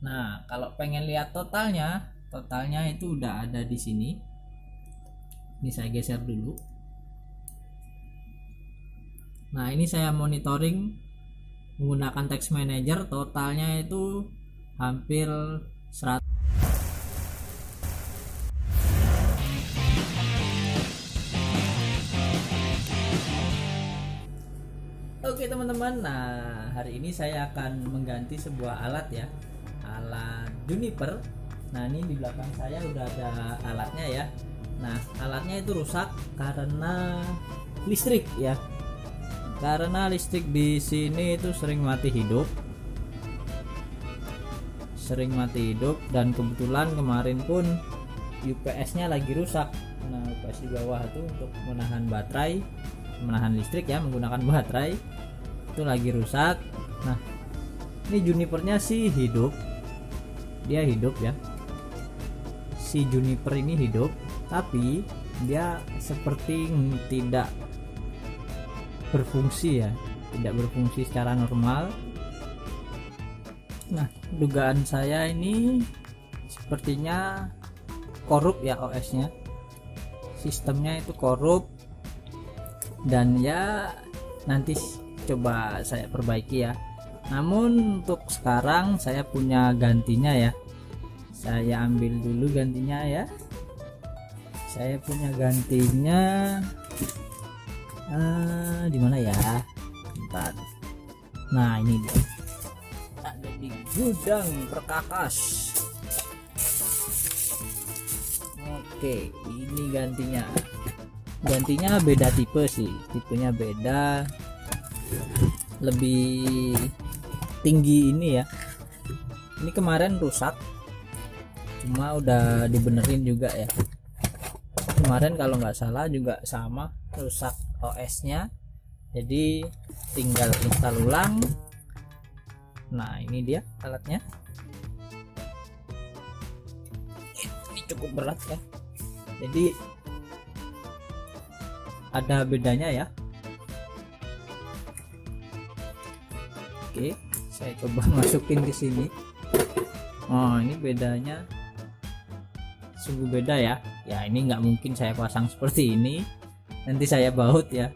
Nah, kalau pengen lihat totalnya itu udah ada di sini. Ini saya geser dulu. Nah, ini saya monitoring menggunakan text manager, totalnya itu hampir 100. Oke teman-teman, nah hari ini saya akan mengganti sebuah alat ya, alat Juniper. Nah ini di belakang saya udah ada alatnya ya. Nah alatnya itu rusak karena listrik ya, karena listrik di sini itu sering mati hidup, dan kebetulan kemarin pun UPS-nya lagi rusak. Nah UPS di bawah itu untuk menahan listrik ya, menggunakan baterai itu lagi rusak. Nah ini Junipernya sih hidup, dia hidup ya, si Juniper ini hidup, tapi dia seperti tidak berfungsi ya, tidak berfungsi secara normal. Nah dugaan saya ini sepertinya korup ya, OS-nya, sistemnya itu korup, dan ya nanti coba saya perbaiki ya. Namun untuk sekarang saya punya gantinya ya, saya ambil dulu gantinya ya. Saya punya gantinya di mana ya, bentar. Nah ini dia, ada di gudang perkakas. Oke, ini gantinya beda tipe sih, tipenya beda, lebih tinggi ini ya. Ini kemarin rusak, cuma udah dibenerin juga ya. Kemarin kalau nggak salah juga sama, rusak OS-nya, jadi tinggal install ulang. Nah ini dia alatnya, ini cukup berat ya, jadi ada bedanya ya. Oke, saya coba masukin ke sini. Oh ini bedanya sungguh beda ya. Ya ini nggak mungkin saya pasang seperti ini, nanti saya baut ya.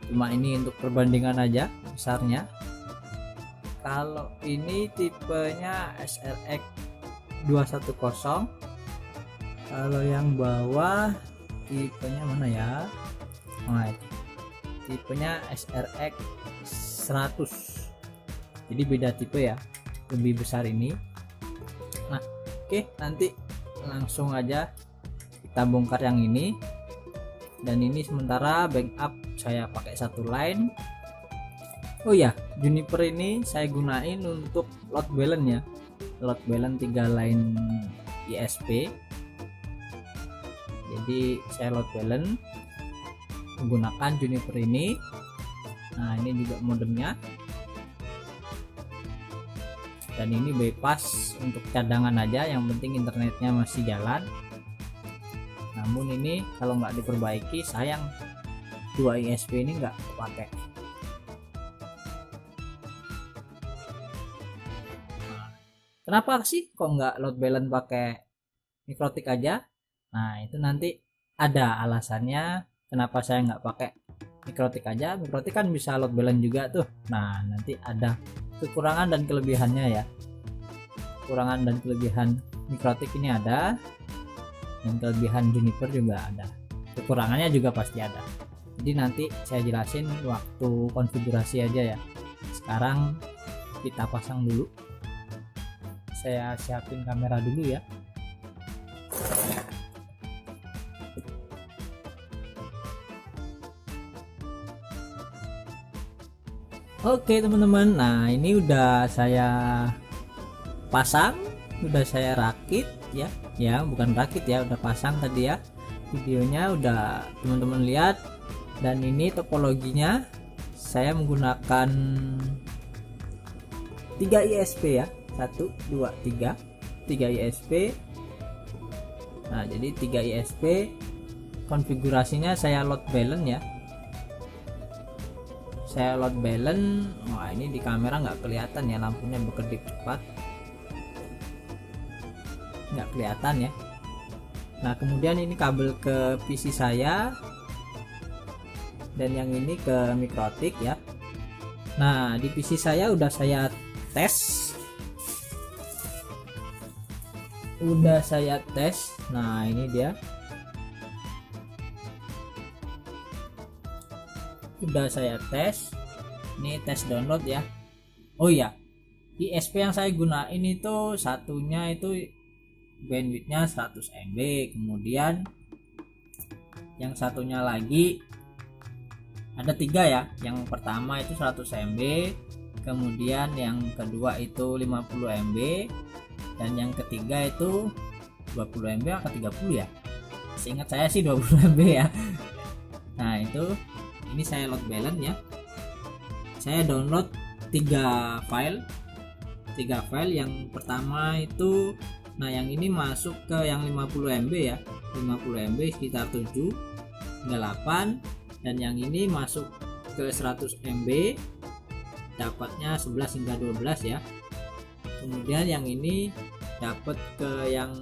Cuma ini untuk perbandingan aja besarnya. Kalau ini tipenya SRX 210, kalau yang bawah tipenya mana ya? Nah, tipenya SRX 100, jadi beda tipe ya, lebih besar ini. Nah oke, nanti langsung aja kita bongkar yang ini, dan ini sementara backup saya pakai satu line. Oh ya, Juniper ini saya gunain untuk load balance ya, load balance 3 line ISP. Jadi saya load balance menggunakan Juniper ini. Nah ini juga modemnya, dan ini bypass untuk cadangan aja, yang penting internetnya masih jalan. Namun ini kalau nggak diperbaiki sayang, 2 ISP ini nggak pakai. Kenapa sih kok nggak load balance pakai Mikrotik aja? Nah itu nanti ada alasannya kenapa saya nggak pakai Mikrotik aja. Mikrotik kan bisa load balance juga tuh. Nah nanti ada kekurangan dan kelebihannya ya. Kekurangan dan kelebihan Mikrotik ini ada, dan kelebihan Juniper juga ada, kekurangannya juga pasti ada. Jadi nanti saya jelasin waktu konfigurasi aja ya. Sekarang kita pasang dulu, saya siapin kamera dulu ya. Oke teman-teman, nah ini udah saya pasang, udah saya rakit ya. Ya bukan rakit ya, udah pasang tadi ya, videonya udah teman-teman lihat. Dan ini topologinya saya menggunakan 3 ISP ya, 1 2 3 ISP. Nah jadi 3 ISP, konfigurasinya saya load balance ya, saya load balance. Wah ini di kamera nggak kelihatan ya, lampunya berkedip cepat. nggak kelihatan ya. Nah kemudian ini kabel ke PC saya, dan yang ini ke Mikrotik ya. Nah di PC saya udah saya tes, nah ini dia udah saya tes. Ini tes download ya. Oh iya, ISP yang saya gunain itu satunya itu bandwidthnya 100 MB, kemudian yang satunya lagi ada 3 ya. Yang pertama itu 100 MB, kemudian yang kedua itu 50 MB, dan yang ketiga itu 20 MB atau 30 ya, seingat saya sih 20 MB ya. Nah itu, ini saya load balance ya. Saya download 3 file. Yang pertama itu, nah yang ini masuk ke yang 50 MB ya, 50 MB sekitar 7 hingga 8, dan yang ini masuk ke 100 MB dapatnya 11 hingga 12 ya. Kemudian yang ini dapat ke yang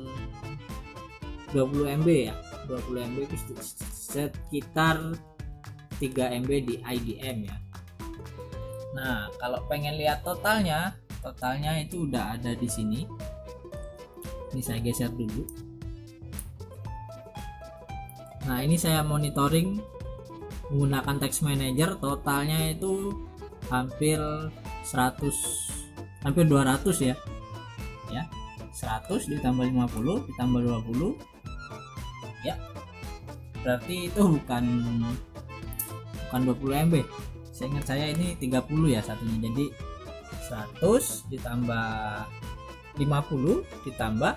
20 MB ya, 20 MB itu sekitar 3 MB di IDM ya. Nah kalau pengen lihat totalnya itu udah ada di sini. Ini saya geser dulu. Nah ini saya monitoring menggunakan text manager, totalnya itu hampir 200 ya. 100 ditambah 50 ditambah 20 ya, berarti itu bukan 20 MB. Seingat saya ini 30 ya satunya, jadi 100 ditambah 50 ditambah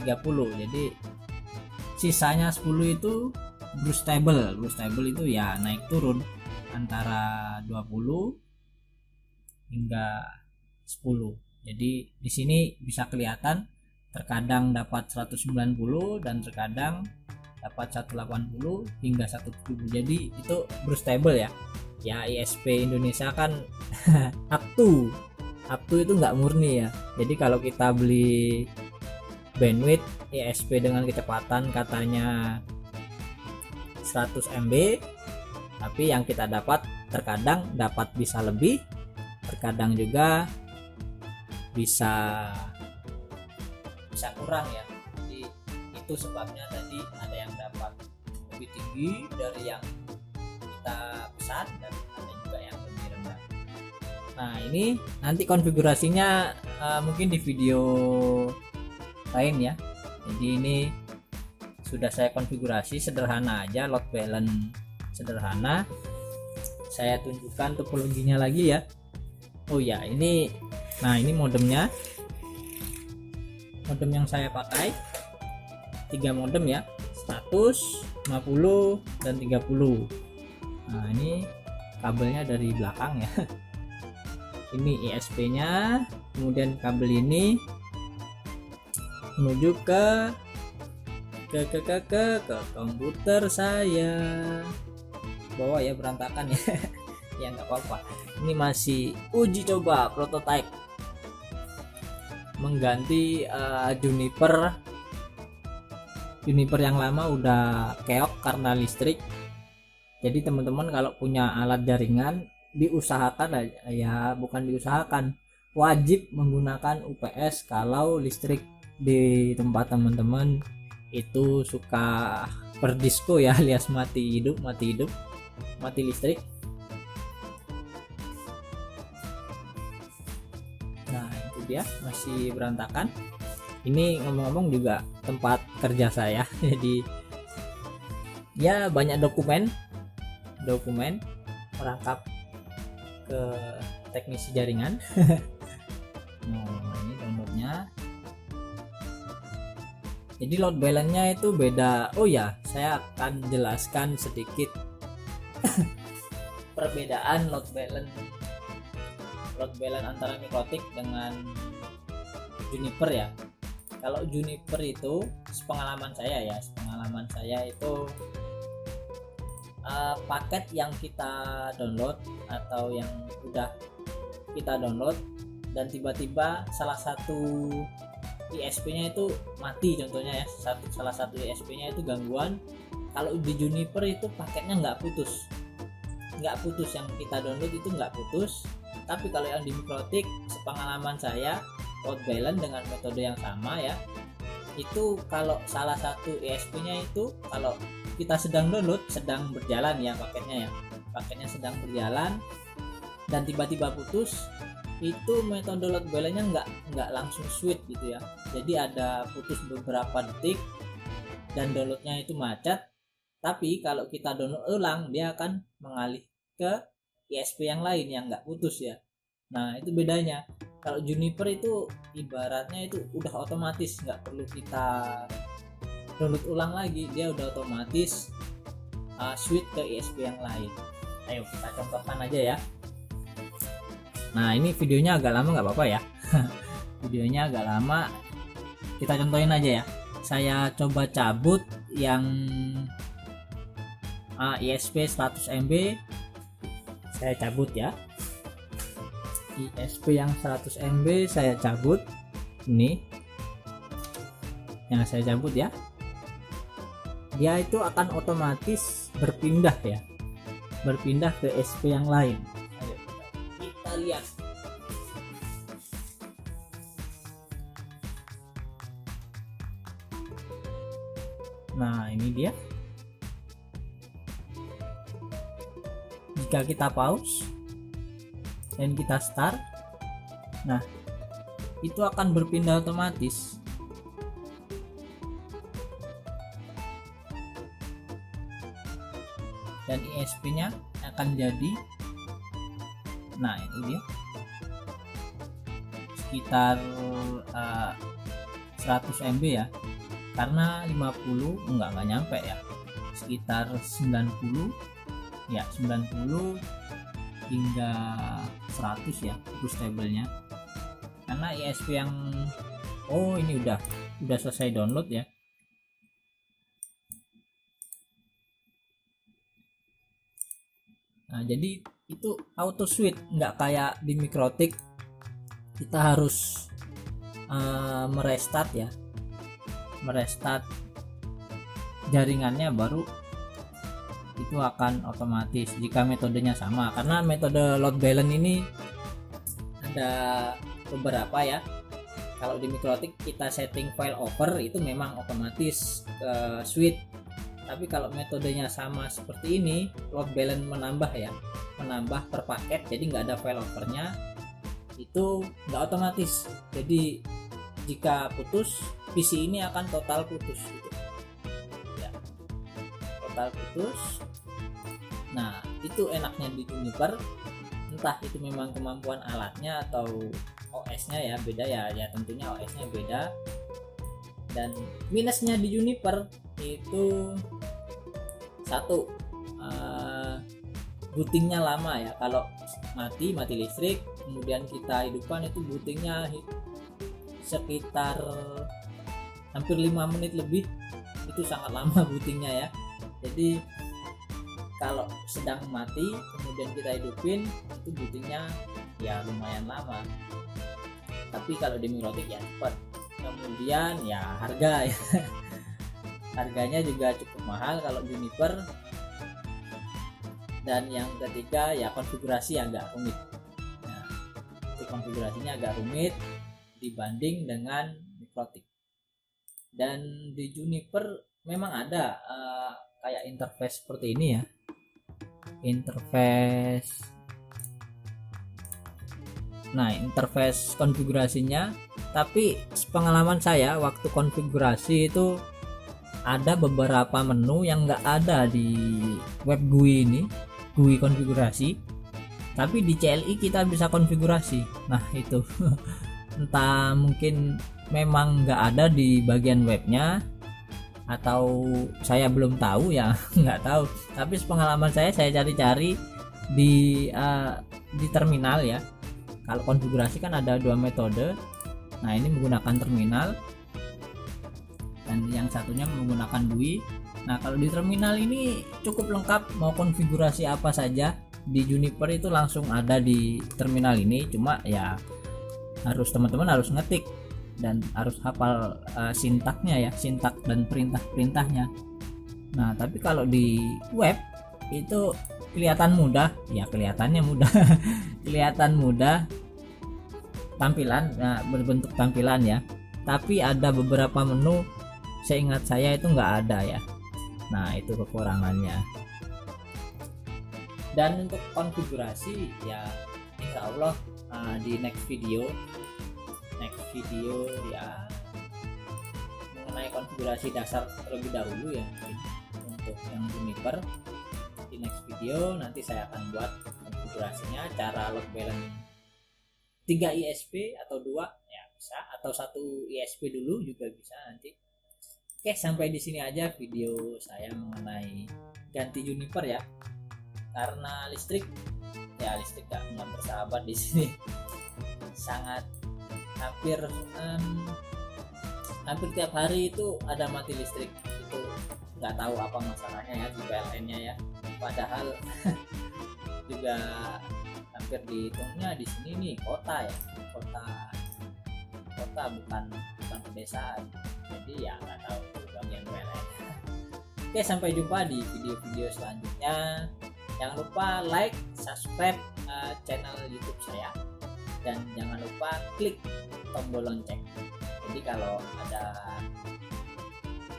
30, jadi sisanya 10 itu Bruce table itu ya naik turun antara 20 hingga 10. Jadi di sini bisa kelihatan terkadang dapat 190 dan terkadang dapat 180 hingga 170. Jadi itu Bruce table ya. Ya ISP Indonesia kan up to itu nggak murni ya. Jadi kalau kita beli bandwidth ISP dengan kecepatan katanya 100 MB, tapi yang kita dapat terkadang dapat bisa lebih, terkadang juga bisa kurang ya. Jadi itu sebabnya tadi ada yang dapat lebih tinggi dari yang kita pesan dan ada juga yang lebih rendah. Nah ini nanti konfigurasinya mungkin di video lain ya. Jadi ini sudah saya konfigurasi sederhana aja, load balance sederhana. Saya tunjukkan topologinya lagi ya. Oh ya ini, nah ini modemnya, modem yang saya pakai 3 modem ya, 100, 50 dan 30. Nah ini kabelnya dari belakang ya. Ini ISP nya, kemudian kabel ini menuju ke komputer saya. Bawa ya berantakan ya. Ya nggak apa-apa, ini masih uji coba prototype mengganti Juniper yang lama udah keok karena listrik. Jadi teman-teman kalau punya alat jaringan diusahakan ya, bukan diusahakan, wajib menggunakan UPS kalau listrik di tempat teman-teman itu suka berdisco ya, alias mati hidup, mati listrik. Nah itu dia, masih berantakan. Ini ngomong-ngomong juga tempat kerja saya, jadi ya banyak dokumen merangkap ke teknisi jaringan. Nah ini downloadnya. Jadi load balance-nya itu beda. Oh ya, saya akan jelaskan sedikit perbedaan load balance antara Mikrotik dengan Juniper ya. Kalau Juniper itu sepengalaman saya itu paket yang kita download atau yang udah kita download dan tiba-tiba salah satu ISP-nya itu mati contohnya ya, salah satu ISP-nya itu gangguan. Kalau di Juniper itu paketnya nggak putus, yang kita download itu nggak putus. Tapi kalau yang di Mikrotik, sepengalaman saya, load balance dengan metode yang sama ya, itu kalau salah satu ISP-nya itu kalau kita sedang download, sedang berjalan ya paketnya sedang berjalan dan tiba-tiba putus, itu metode load balance-nya nggak langsung switch gitu ya. Jadi ada putus beberapa detik dan downloadnya itu macet. Tapi kalau kita download ulang, dia akan mengalih ke ISP yang lain yang nggak putus ya. Nah itu bedanya. Kalau Juniper itu ibaratnya itu udah otomatis, nggak perlu kita download ulang lagi, dia udah otomatis switch ke ISP yang lain. Ayo kita contohkan aja ya. Nah ini videonya agak lama, nggak apa-apa ya. Videonya agak lama, kita contohin aja ya. Saya coba cabut yang ISP 100 MB, saya cabut ya. ISP yang 100 MB saya cabut, ini yang saya cabut ya. Dia itu akan otomatis berpindah ya, berpindah ke ISP yang lain. Ayo kita lihat. Nah ini dia. Jika kita pause dan kita start, nah itu akan berpindah otomatis. Dan ISP-nya akan jadi, nah ini dia, sekitar 100 MB ya, karena 50 nggak nyampe ya, sekitar 90 ya, 90 hingga 100 ya itu stabilnya. Karena ISP yang ini udah selesai download ya. Nah jadi itu auto switch, nggak kayak di Mikrotik kita harus merestart ya, merestart jaringannya baru itu akan otomatis jika metodenya sama. Karena metode load balance ini ada beberapa ya. Kalau di Mikrotik kita setting file over itu memang otomatis ke switch. Tapi kalau metodenya sama seperti ini, load balance menambah ya, menambah per paket, jadi nggak ada file overnya, itu nggak otomatis. Jadi jika putus, PC ini akan total putus gitu ya, total putus. Nah itu enaknya di Juniper, entah itu memang kemampuan alatnya atau OS-nya ya beda ya, tentunya OS-nya beda. Dan minusnya di Juniper itu satu, bootingnya lama ya. Kalau mati listrik kemudian kita hidupkan, itu bootingnya sekitar hampir 5 menit lebih, itu sangat lama bootingnya ya. Jadi kalau sedang mati kemudian kita hidupin, itu bootingnya ya lumayan lama. Tapi kalau di Mikrotik ya cepat. Kemudian ya harga ya. Harganya juga cukup mahal kalau Juniper. Dan yang ketiga ya konfigurasi agak rumit. Nah, itu konfigurasinya agak rumit dibanding dengan Mikrotik. Dan di Juniper memang ada kayak interface seperti ini ya, interface. Nah interface konfigurasinya, tapi pengalaman saya waktu konfigurasi itu ada beberapa menu yang nggak ada di web GUI ini, GUI konfigurasi, tapi di CLI kita bisa konfigurasi. Nah itu entah mungkin memang nggak ada di bagian webnya atau saya belum tahu ya, nggak tahu. Tapi pengalaman saya cari-cari di terminal ya. Kalau konfigurasi kan ada 2 metode. Nah ini menggunakan terminal dan yang satunya menggunakan GUI. Nah kalau di terminal ini cukup lengkap, mau konfigurasi apa saja di Juniper itu langsung ada di terminal ini. Cuma ya harus teman-teman harus ngetik dan harus hafal sintaknya ya, sintak dan perintah-perintahnya. Nah tapi kalau di web itu kelihatan mudah ya, kelihatannya mudah kelihatan mudah tampilan, berbentuk tampilan ya, tapi ada beberapa menu seingat saya itu nggak ada ya. Nah itu kekurangannya. Dan untuk konfigurasi ya insya Allah di next video ya mengenai konfigurasi dasar terlebih dahulu ya, mungkin untuk yang Juniper di next video nanti saya akan buat konfigurasinya, cara load balance 3 ISP atau 2 ya bisa, atau 1 ISP dulu juga bisa nanti. Oke, sampai di sini aja video saya mengenai ganti Juniper ya, karena listrik nggak bersahabat di sini, sangat hampir tiap hari itu ada mati listrik, itu nggak tahu apa masalahnya ya di PLN-nya ya, padahal juga hampir dihitungnya di sini nih kota ya, kota bukan pedesaan, jadi ya nggak tahu bagian PLN. Oke, sampai jumpa di video-video selanjutnya. Jangan lupa like, subscribe channel YouTube saya, dan jangan lupa klik tombol lonceng. Jadi kalau ada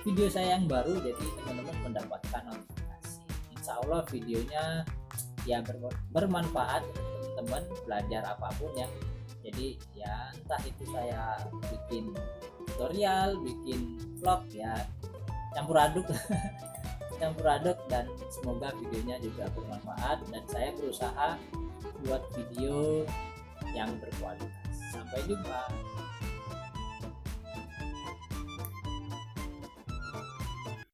video saya yang baru, jadi teman-teman mendapatkan notifikasi. Insya Allah videonya ya bermanfaat untuk teman-teman belajar apapun ya. Jadi ya entah itu saya bikin tutorial, bikin vlog ya, campur aduk dan semoga videonya juga bermanfaat, dan saya berusaha buat video yang berkualitas. Sampai jumpa.